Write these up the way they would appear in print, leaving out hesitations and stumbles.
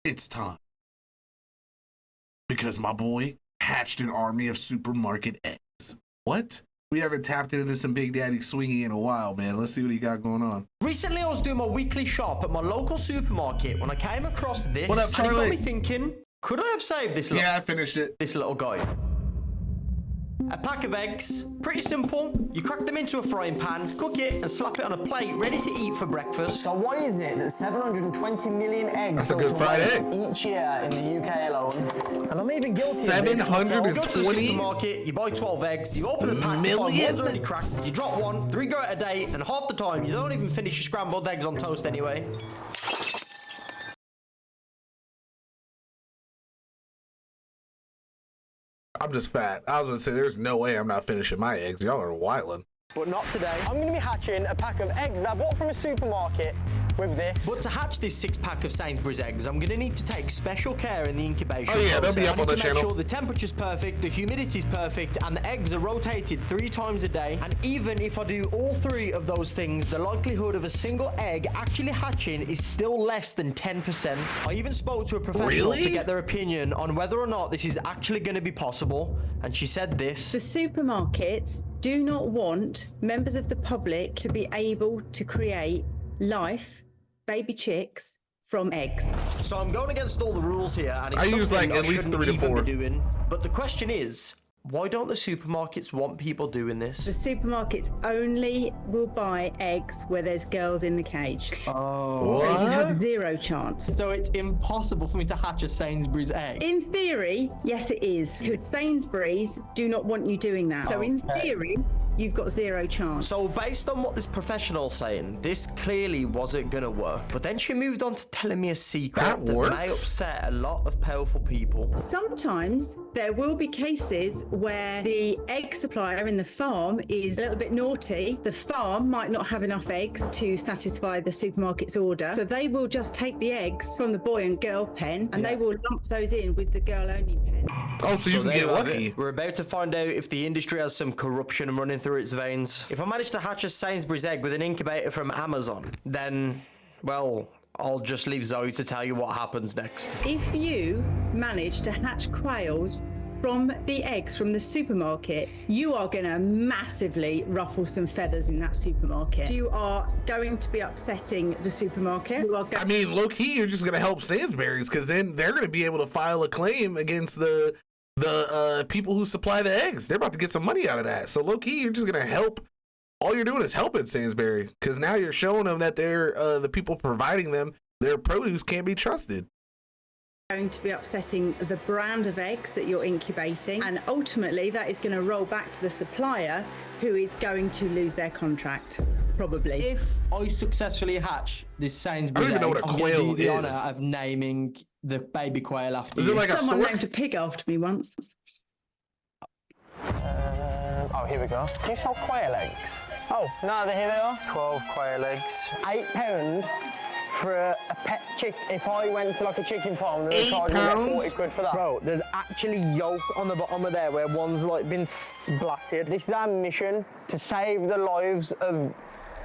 It's time. Because my boy hatched an army of supermarket eggs. What? We haven't tapped into some Big Daddy Swingy in a while, man. Let's see what he got going on. Recently, I was doing my weekly shop at my local supermarket when I came across this. What up, Charlie? And it got me thinking, could I have saved this Yeah, I finished it. This little guy? A pack of eggs, pretty simple. You crack them into a frying pan, cook it, and slap it on a plate, ready to eat for breakfast. So why is it that 720 million eggs That's a good fried egg. each year in the UK alone? And I'm even guilty 720? You go to the supermarket, you buy 12 eggs, you open the pack, you find one's already cracked, you drop one, 3 go a day, and half the time you don't even finish your scrambled eggs on toast anyway. I'm just fat. I was gonna say, there's no way I'm not finishing my eggs. Y'all are wildin'. But not today. I'm going to be hatching a pack of eggs that I bought from a supermarket with this. But to hatch this 6-pack of Sainsbury's eggs, I'm going to need to take special care in the incubation Oh yeah, they'll process. be up on the channel. I need to make sure the temperature's perfect, the humidity's perfect, and the eggs are rotated 3 times a day. And even if I do all 3 of those things, the likelihood of a single egg actually hatching is still less than 10%. I even spoke to a professional to get their opinion on whether or not this is actually going to be possible, and she said this. The supermarkets do not want members of the public to be able to create live baby chicks from eggs. So I'm going against all the rules here, and it's I use like at least 3 to 4. Doing. But the question is, why don't the supermarkets want people doing this? The supermarkets only will buy eggs where there's girls in the cage. Oh. So you have 0 chance. So it's impossible for me to hatch a Sainsbury's egg? In theory, yes it is. Because Sainsbury's do not want you doing that. So in theory, you've got 0 chance. So based on what this professional's saying, this clearly wasn't gonna work. But then she moved on to telling me a secret that may upset a lot of powerful people. Sometimes there will be cases where the egg supplier in the farm is a little bit naughty. The farm might not have enough eggs to satisfy the supermarket's order. So they will just take the eggs from the boy and girl pen and they will lump those in with the girl only pen. Oh, so you can get lucky. We're about to find out if the industry has some corruption running through its veins. If I manage to hatch a Sainsbury's egg with an incubator from Amazon, then, well, I'll just leave Zoe to tell you what happens next. If you manage to hatch quails from the eggs from the supermarket, you are going to massively ruffle some feathers in that supermarket. You are going to be upsetting the supermarket. I mean, low key, you're just going to help Sainsbury's, because then they're going to be able to file a claim against the people who supply the eggs. They're about to get some money out of that. So low key, you're just going to help. All you're doing is helping Sainsbury, because now you're showing them that they're the people providing them their produce can't be trusted. Going to be upsetting the brand of eggs that you're incubating, and ultimately that is going to roll back to the supplier, who is going to lose their contract, probably. If I successfully hatch this Sainsbury's egg, I don't even know what a quail the honour is. of naming the baby quail after Is you. it like Someone a stork? named a pig after me once. Oh, here we go. Do you sell quail eggs? Oh, no, here they are. 12 quail eggs. £8 for a pet chick. If I went to like a chicken farm, they'd charge me like 40 quid for that. Bro, there's actually yolk on the bottom of there where one's like been splattered. This is our mission, to save the lives of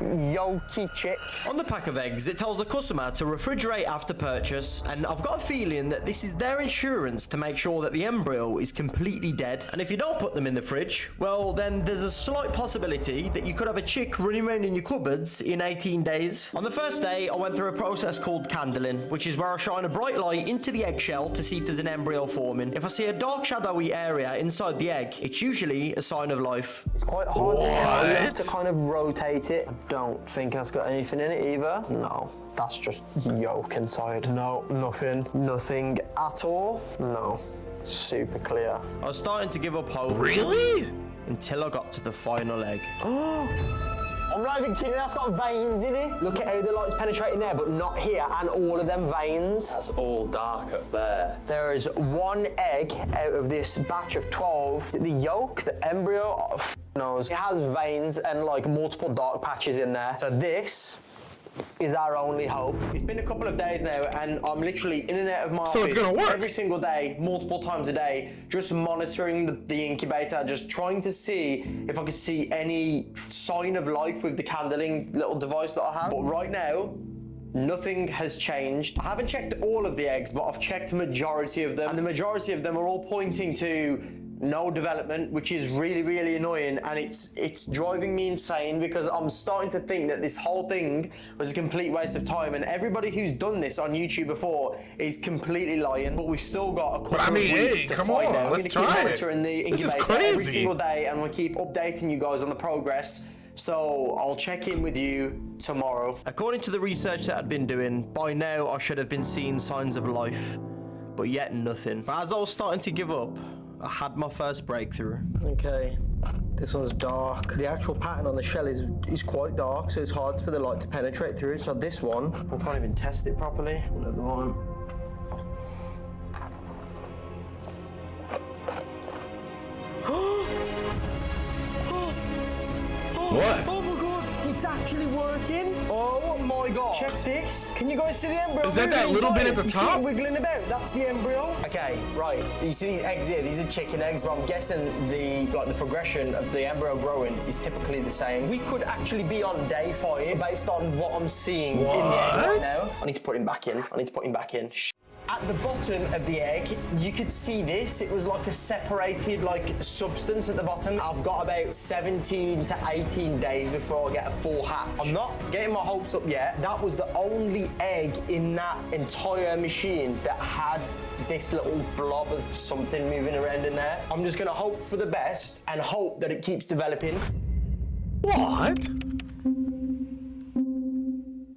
yolky chicks. On the pack of eggs, it tells the customer to refrigerate after purchase, and I've got a feeling that this is their insurance to make sure that the embryo is completely dead. And if you don't put them in the fridge, well, then there's a slight possibility that you could have a chick running around in your cupboards in 18 days. On the first day, I went through a process called candling, which is where I shine a bright light into the eggshell to see if there's an embryo forming. If I see a dark shadowy area inside the egg, it's usually a sign of life. It's quite hard to tell. You have to kind of rotate it. I don't think that's got anything in it either. No, that's just yolk inside. No, nothing at all. No, super clear. I was starting to give up hope. Really? Until I got to the final egg. I'm not even kidding, that's got veins in it. Look at how the light's penetrating there, but not here, and all of them veins. That's all dark up there. There is 1 egg out of this batch of 12. The yolk, the embryo, oh, knows. It has veins and like multiple dark patches in there. So this is our only hope. It's been a couple of days now, and I'm literally in and out of my office it's gonna work. every single day, multiple times a day, just monitoring the incubator, just trying to see if I could see any sign of life with the candling little device that I have. But right now, Nothing has changed. I haven't checked all of the eggs, but I've checked a majority of them, and the majority of them are all pointing to no development, which is really, really annoying, and it's driving me insane because I'm starting to think that this whole thing was a complete waste of time, and everybody who's done this on YouTube before is completely lying. But we've still got a couple of weeks to find out. Let's I'm gonna try keep it. monitoring the incubator every single day, and we'll keep updating you guys on the progress. So I'll check in with you tomorrow. According to the research that I'd been doing, by now I should have been seeing signs of life, but yet nothing. But as I was starting to give up, I had my first breakthrough. Okay, this one's dark. The actual pattern on the shell is quite dark, so it's hard for the light to penetrate through. So this one, I can't even test it properly. Another one. What? Oh my god, it's actually working. Oh my god. Check this. Can you guys see the embryo? Is that little bit at the You see top? it wiggling about? That's the embryo. Okay, right. You see these eggs here? These are chicken eggs, but I'm guessing the progression of the embryo growing is typically the same. We could actually be on day 5 based on what I'm seeing in the egg right now. I need to put him back in. At the bottom of the egg, you could see this. It was like a separated substance at the bottom. I've got about 17 to 18 days before I get a full hatch. I'm not getting my hopes up yet. That was the only egg in that entire machine that had this little blob of something moving around in there. I'm just gonna hope for the best and hope that it keeps developing. What?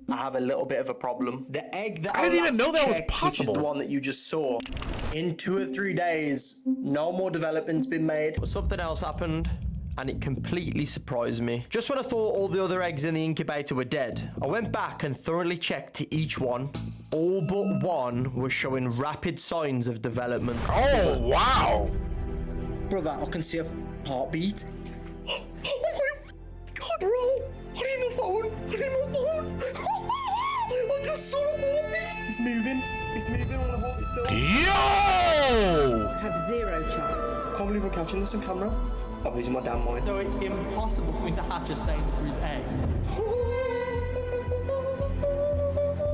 I have a little bit of a problem. The egg that I didn't even know that was checked, possible. Which is the one that you just saw. In 2 or 3 days, no more development's been made. But something else happened, and it completely surprised me. Just when I thought all the other eggs in the incubator were dead, I went back and thoroughly checked to each one. All but one was showing rapid signs of development. Oh, wow. Brother, I can see a heartbeat. Oh my god, bro! I need my phone! I just saw a heartbeat! It's moving on the heartbeat still. Yo! Have 0 chance. I can't believe I'm catching this on camera. I'm losing my damn mind. So it's impossible for me to hatch a Sainsbury's egg.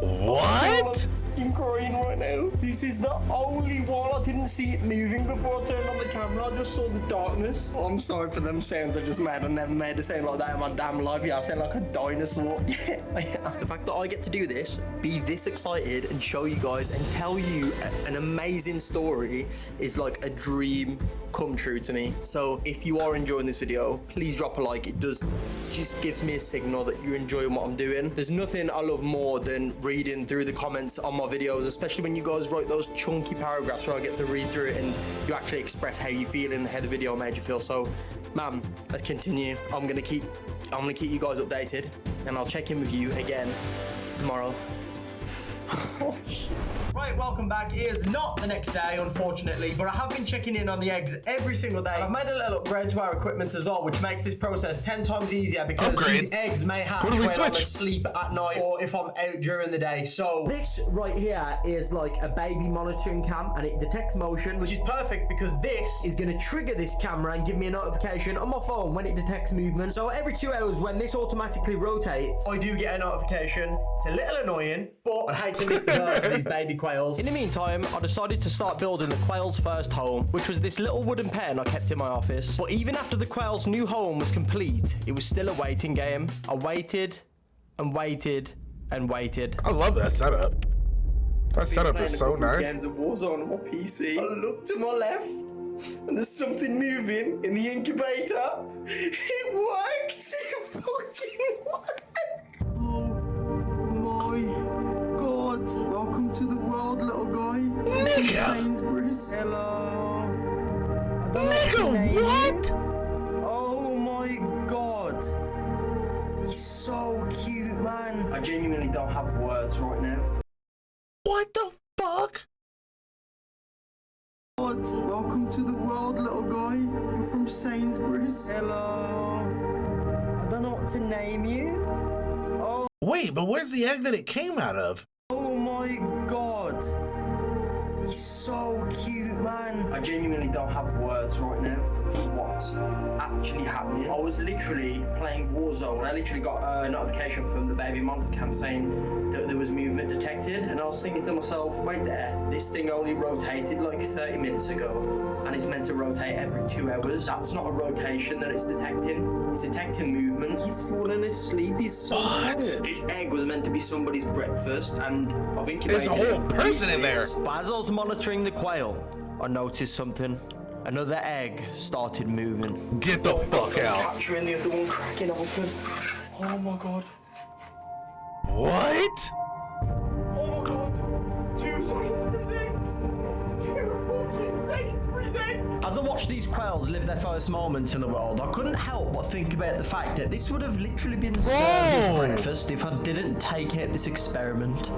What? I'm crying right now. This is the only one. I didn't see it moving before I turned on the camera. I just saw the darkness. Oh, I'm sorry for them sounds I just made. I never made a sound like that in my damn life. Yeah, I sound like a dinosaur. Yeah. The fact that I get to do this, be this excited and show you guys and tell you an amazing story is like a dream come true to me. So if you are enjoying this video, please drop a like. It just gives me a signal that you're enjoying what I'm doing. There's nothing I love more than reading through the comments on my videos, especially when you guys write those chunky paragraphs where I get to read through it and you actually express how you feel and how the video made you feel. So man, let's continue. I'm gonna keep you guys updated, and I'll check in with you again tomorrow. Right, welcome back. It is not the next day, unfortunately, but I have been checking in on the eggs every single day. I've made a little upgrade to our equipment as well, which makes this process 10 times easier because these eggs may hatch when I'm asleep at night or if I'm out during the day. So this right here is like a baby monitoring cam, and it detects motion, which is perfect because this is going to trigger this camera and give me a notification on my phone when it detects movement. So every 2 hours when this automatically rotates, I do get a notification. It's a little annoying, but I hate to miss the birth of these baby quails. In the meantime, I decided to start building the quail's first home, which was this little wooden pen I kept in my office. But even after the quail's new home was complete, it was still a waiting game. I waited and waited and waited. I love that setup. That setup is so nice. Games of Warzone on my PC. I look to my left, and there's something moving in the incubator. It worked! It fucking worked! Oh my god. Welcome to the world, little guy. Nigga! Sainsbury's. Hello. Nigga, what? Oh my god. He's so cute, man. I genuinely don't have words right now. What the fuck? God. Welcome to the world, little guy. You're from Sainsbury's. Hello. I don't know what to name you. Oh. Wait, but where's the egg that it came out of? Oh my god. He's so cute, man. I genuinely don't have words right now for what's actually happening. I was literally playing Warzone. I literally got a notification from the Baby Monster Camp saying that there was movement detected, and I was thinking to myself, wait there, this thing only rotated like 30 minutes ago, and it's meant to rotate every 2 hours. That's not a rotation that it's detecting. It's detecting movement. He's falling asleep. He's so What? tired. This egg was meant to be somebody's breakfast, and I've incubated There's a whole it. person in there. But as I was monitoring the quail, I noticed something. Another egg started moving. Get the fuck out. Capturing the other one cracking open. Oh my god. What? Oh my god. 2 Sainsbury's eggs. 2 fucking Sainsbury's eggs. As I watched these quails live their first moments in the world, I couldn't help but think about the fact that this would have literally been served as breakfast if I didn't take out this experiment.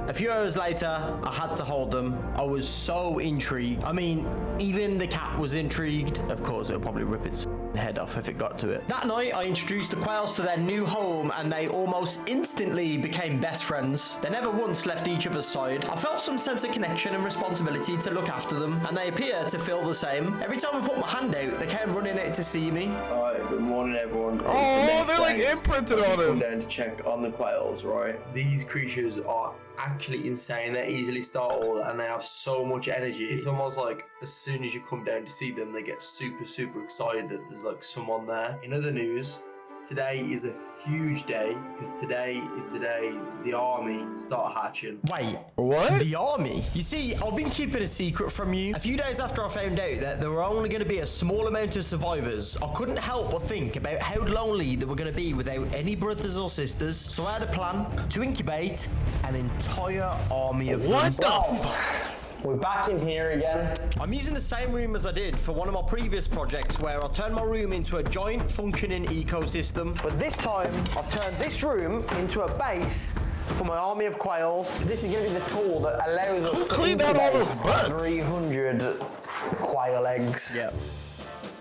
A few hours later, I had to hold them. I was so intrigued. I mean, even the cat was intrigued. Of course, it'll probably rip its head off if it got to it. That night, I introduced the quails to their new home, and they almost instantly became best friends. They never once left each other's side. I felt some sense of connection and responsibility to look after them, and they appear to feel the same. Every time I put my hand out, they came running out to see me. Alright, good morning everyone. Oh, they're like imprinted on him. I'm down to check on the quails, right? These creatures are actually insane. They're easily startled and they have so much energy. It's almost like as soon as you come down to see them, they get super excited that there's like someone there. In other news, today is a huge day because today is the day the army start hatching. Wait, What? the army? You see, I've been keeping a secret from you. A few days after I found out that there were only going to be a small amount of survivors, I couldn't help but think about how lonely they were going to be without any brothers or sisters. So I had a plan to incubate an entire army of them. What the fuck? We're back in here again. I'm using the same room as I did for one of my previous projects where I turned my room into a giant functioning ecosystem. But this time, I've turned this room into a base for my army of quails. This is going to be the tool that allows us Who to cleaned out all incubate those bugs? 300 quail eggs. Yeah.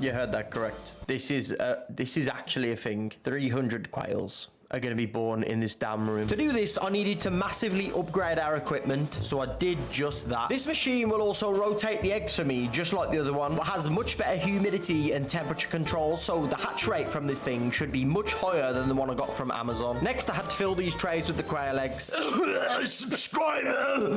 You heard that correct. This is actually a thing. 300 quails are going to be born in this damn room. To do this, I needed to massively upgrade our equipment, so I did just that. This machine will also rotate the eggs for me, just like the other one, but has much better humidity and temperature control, so the hatch rate from this thing should be much higher than the one I got from Amazon. Next, I had to fill these trays with the quail eggs. Subscriber!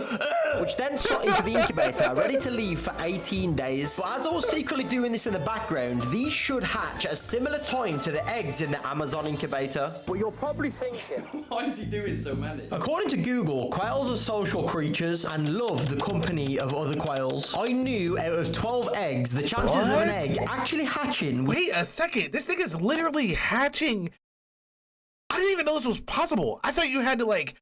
Which then slot into the incubator, ready to leave for 18 days. But as I was secretly doing this in the background, these should hatch at a similar time to the eggs in the Amazon incubator. But you're probably thinking, Why is he doing so many? according to Google, quails are social creatures and love the company of other quails. I knew out of 12 eggs, the chances of an What? egg actually hatching was Wait a second. This thing is literally hatching. I didn't even know this was possible. I thought you had to like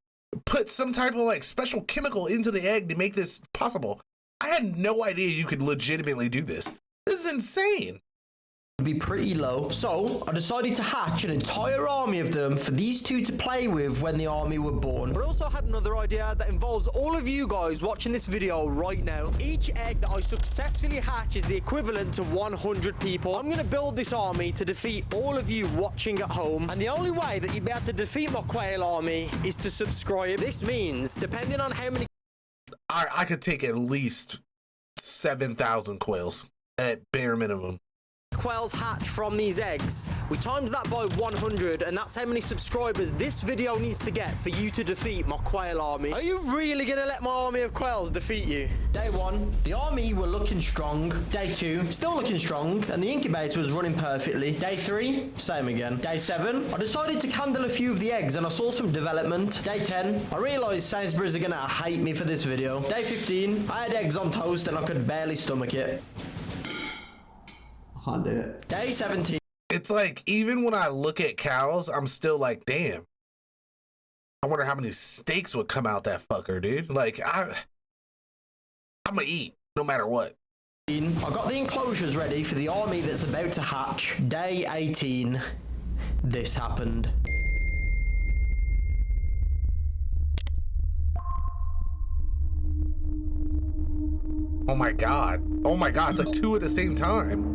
put some type of like special chemical into the egg to make this possible. I had no idea you could legitimately do this. This is insane. be pretty low. So I decided to hatch an entire army of them for these two to play with when the army were born. But I also had another idea that involves all of you guys watching this video right now. Each egg that I successfully hatch is the equivalent to 100 people. I'm gonna build this army to defeat all of you watching at home, and the only way that you'd be able to defeat my quail army is to subscribe. This means, depending on how many I could take at least 7,000 quails at bare minimum. quails hatch from these eggs, we times that by 100, and that's how many subscribers this video needs to get for you to defeat my quail army. Are you really gonna let my army of quails defeat you? Day 1, the army were looking strong. Day 2, still looking strong, and the incubator was running perfectly. Day 3, same again. Day 7, I decided to candle a few of the eggs and I saw some development. Day 10, I realised Sainsbury's are gonna hate me for this video. Day 15, I had eggs on toast and I could barely stomach it. Can't do it. Day 17. It's like, even when I look at cows, I'm still like, damn. I wonder how many steaks would come out that fucker, dude. Like, I'm gonna eat no matter what. I got the enclosures ready for the army that's about to hatch. Day 18. This happened. Oh my god. Oh my god, it's like 2 at the same time.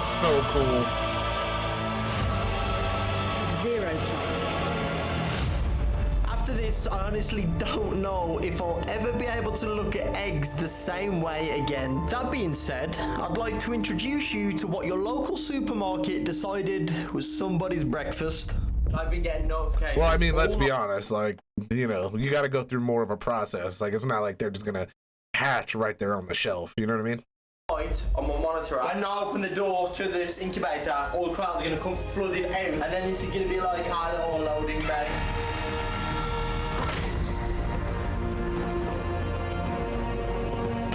That's so cool. 0 chance. After this, I honestly don't know if I'll ever be able to look at eggs the same way again. That being said, I'd like to introduce you to what your local supermarket decided was somebody's breakfast. I've been getting notifications. Well, I mean, let's be honest. Like, you know, you got to go through more of a process. Like, it's not like they're just gonna hatch right there on the shelf. You know what I mean? Right on my monitor. When I open the door to this incubator, all the clouds are gonna come flooding out, and then this is gonna be like our little loading bay.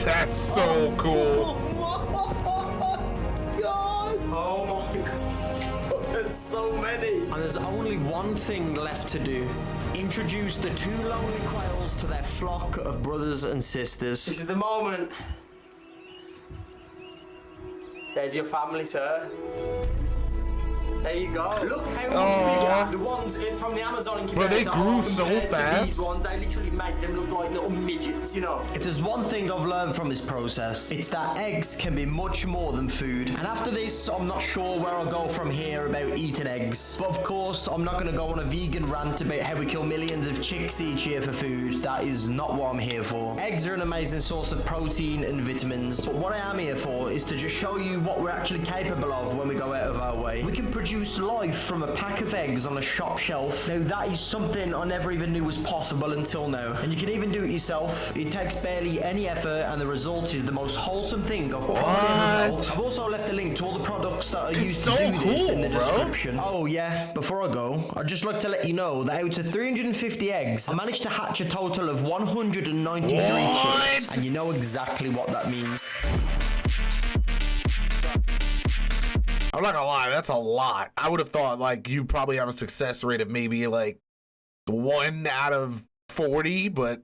That's so cool. Oh my god, there's so many. And there's only one thing left to do. Introduce the 2 lonely quails to their flock of brothers and sisters. This is the moment. There's your family, sir. There you go. Look how much bigger the ones from the Amazon incubator. Bro, they grew so fast. These ones, they literally make them look like little midgets, you know. If there's one thing I've learned from this process, it's that eggs can be much more than food. And after this, I'm not sure where I'll go from here about eating eggs. But of course, I'm not going to go on a vegan rant about how we kill millions of chicks each year for food. That is not what I'm here for. Eggs are an amazing source of protein and vitamins. But what I am here for is to just show you what we're actually capable of when we go out of our way. We can produce life from a pack of eggs on a shop shelf. Now that is something I never even knew was possible until now. And you can even do it yourself. It takes barely any effort and the result is the most wholesome thing I've probably ever felt. I've also left a link to all the products that are used to do this in the description. Oh yeah, before I go, I'd just like to let you know that out of 350 eggs, I managed to hatch a total of 193 chicks. And you know exactly what that means. I'm not gonna lie, that's a lot. I would have thought like you probably have a success rate of maybe like 1 out of 40, but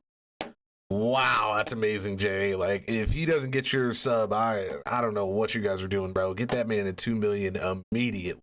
wow, that's amazing, Jay. Like if he doesn't get your sub, I don't know what you guys are doing, bro. Get that man at 2 million immediately.